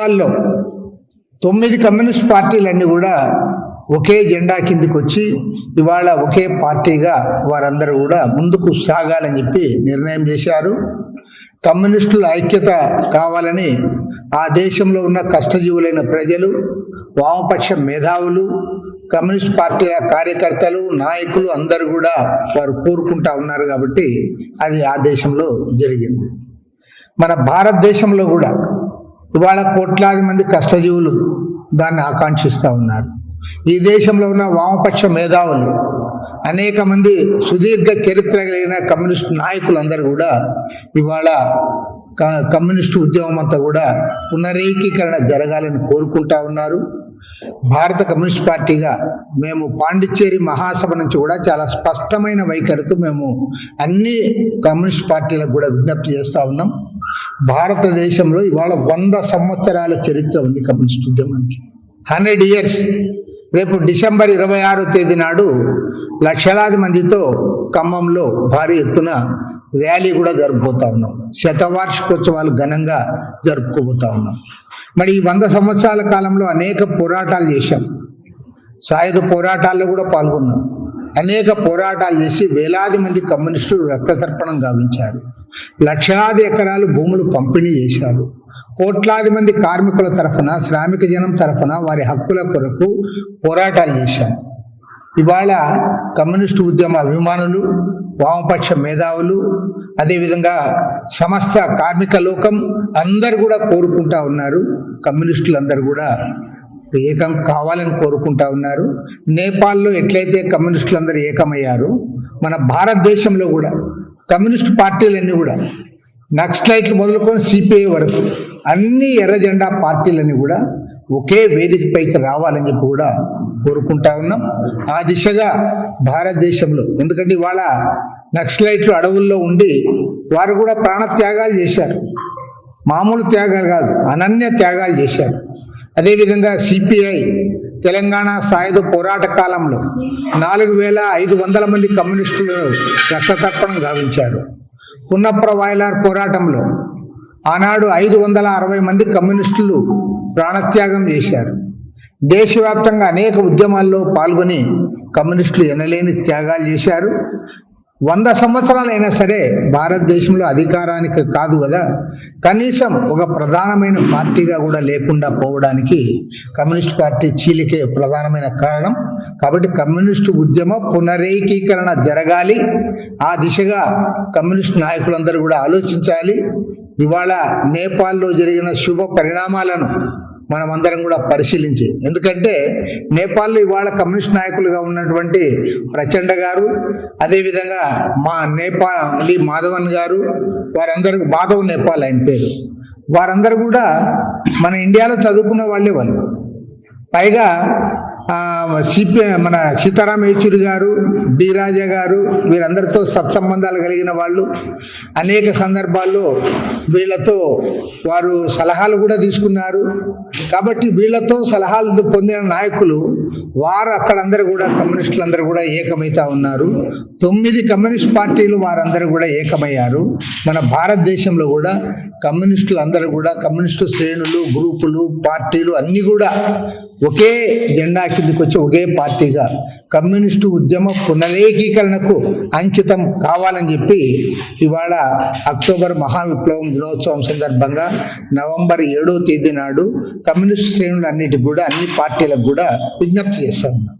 లో 9 కమ్యూనిస్ట్ పార్టీలన్నీ కూడా ఒకే జెండా కిందికి వచ్చి ఇవాళ ఒకే పార్టీగా వారందరూ కూడా ముందుకు సాగాలని చెప్పి నిర్ణయం చేశారు. కమ్యూనిస్టుల ఐక్యత కావాలని ఆ దేశంలో ఉన్న కష్టజీవులైన ప్రజలు, వామపక్ష మేధావులు, కమ్యూనిస్ట్ పార్టీల కార్యకర్తలు, నాయకులు అందరూ కూడా వారు కోరుకుంటా ఉన్నారు. కాబట్టి అది ఆ దేశంలో జరిగింది. మన భారతదేశంలో కూడా ఇవాళ కోట్లాది మంది కష్టజీవులు దాన్ని ఆకాంక్షిస్తూ ఉన్నారు. ఈ దేశంలో ఉన్న వామపక్ష మేధావులు, అనేక మంది సుదీర్ఘ చరిత్ర కలిగిన కమ్యూనిస్టు నాయకులందరూ కూడా ఇవాళ కమ్యూనిస్టు ఉద్యమం అంతా కూడా పునరేకీకరణ జరగాలని కోరుకుంటా ఉన్నారు. భారత కమ్యూనిస్ట్ పార్టీగా మేము పాండిచ్చేరి మహాసభ నుంచి కూడా చాలా స్పష్టమైన వైఖరితో మేము అన్ని కమ్యూనిస్ట్ పార్టీలకు కూడా విజ్ఞప్తి చేస్తూ ఉన్నాం. భారతదేశంలో ఇవాళ 100 సంవత్సరాల చరిత్ర ఉంది కమ్యూనిస్ట్ ఉద్యమానికి. 100 years. రేపు డిసెంబర్ 26వ తేదీ నాడు లక్షలాది మందితో ఖమ్మంలో భారీ ఎత్తున ర్యాలీ కూడా జరుపుకోతా ఉన్నాం. శతవార్షికోత్సవాలు ఘనంగా జరుపుకోబోతా ఉన్నాం. మరి ఈ 100 సంవత్సరాల కాలంలో అనేక పోరాటాలు చేశాం. సాయుధ పోరాటాల్లో కూడా పాల్గొన్నాం. అనేక పోరాటాలు చేసి వేలాది మంది కమ్యూనిస్టులు రక్తతర్పణం గావించారు. లక్షలాది ఎకరాలు భూములు పంపిణీ చేశారు. కోట్లాది మంది కార్మికుల తరఫున, శ్రామిక జనం తరఫున వారి హక్కుల కొరకు పోరాటాలు చేశారు. ఇవాళ కమ్యూనిస్టు ఉద్యమ అభిమానులు, వామపక్ష మేధావులు, అదేవిధంగా సమస్త కార్మిక లోకం అందరు కూడా కోరుకుంటా ఉన్నారు. కమ్యూనిస్టులు అందరూ కూడా ఏకం కావాలని కోరుకుంటా ఉన్నారు. నేపాల్లో ఎట్లయితే కమ్యూనిస్టులు అందరూ ఏకమయ్యారు, మన భారతదేశంలో కూడా కమ్యూనిస్టు పార్టీలన్నీ కూడా నక్సలైట్లు మొదలుకొని సిపిఐ వరకు అన్ని ఎర్ర జెండా పార్టీలన్నీ కూడా ఒకే వేదికపైకి రావాలని చెప్పి కూడా కోరుకుంటా ఉన్నాం. ఆ దిశగా భారతదేశంలో, ఎందుకంటే ఇవాళ నక్సలైట్లు అడవుల్లో ఉండి వారు కూడా ప్రాణత్యాగాలు చేశారు. మామూలు త్యాగాలు కాదు, అనన్య త్యాగాలు చేశారు. అదేవిధంగా సిపిఐ తెలంగాణ సాయుధ పోరాట కాలంలో 4500 మంది కమ్యూనిస్టులను రక్తతర్పణం గావించారు. పున్నప్ర వాయిలార్ పోరాటంలో ఆనాడు 560 మంది కమ్యూనిస్టులు ప్రాణత్యాగం చేశారు. దేశవ్యాప్తంగా అనేక ఉద్యమాల్లో పాల్గొని కమ్యూనిస్టులు ఎనలేని త్యాగాలు చేశారు. 100 సంవత్సరాలైనా సరే భారతదేశంలో అధికారానికి కాదు కదా, కనీసం ఒక ప్రధానమైన పార్టీగా కూడా లేకుండా పోవడానికి కమ్యూనిస్ట్ పార్టీ చీలికే ప్రధానమైన కారణం. కాబట్టి కమ్యూనిస్టు ఉద్యమ పునరేకీకరణ జరగాలి. ఆ దిశగా కమ్యూనిస్ట్ నాయకులందరూ కూడా ఆలోచించాలి. ఇవాళ నేపాల్లో జరిగిన శుభ పరిణామాలను మనమందరం కూడా పరిశీలించి, ఎందుకంటే నేపాల్లో ఇవాళ కమ్యూనిస్ట్ నాయకులుగా ఉన్నటువంటి ప్రచండ గారు, అదేవిధంగా మా నేపాలి మాధవన్ గారు, వారందరూ, మాధవ్ నేపాల్ ఆయన పేరు, వారందరూ కూడా మన ఇండియాలో చదువుకున్న వాళ్ళే. వాళ్ళు పైగా మన సీతారాం యేచూరి గారు, డి రాజా గారు, వీరందరితో సత్సంబంధాలు కలిగిన వాళ్ళు. అనేక సందర్భాల్లో వీళ్ళతో వారు సలహాలు కూడా తీసుకున్నారు. కాబట్టి వీళ్ళతో సలహాలు పొందిన నాయకులు వారు అక్కడందరూ కూడా కమ్యూనిస్టులందరూ కూడా ఏకమైతా ఉన్నారు. 9 కమ్యూనిస్ట్ పార్టీలు వారందరూ కూడా ఏకమయ్యారు. మన భారతదేశంలో కూడా కమ్యూనిస్టులు అందరూ కూడా, కమ్యూనిస్టు శ్రేణులు, గ్రూపులు, పార్టీలు అన్నీ కూడా ఒకే జెండా కిందకి వచ్చి ఒకే పార్టీగా కమ్యూనిస్టు ఉద్యమ పునరేకీకరణకు అంకితం కావాలని చెప్పి ఇవాళ అక్టోబర్ మహావిప్లవం దినోత్సవం సందర్భంగా నవంబర్ 7వ తేదీ నాడు కమ్యూనిస్టు శ్రేణులు అన్నిటికి కూడా, అన్ని పార్టీలకు కూడా విజ్ఞప్తి చేస్తా ఉన్నాం.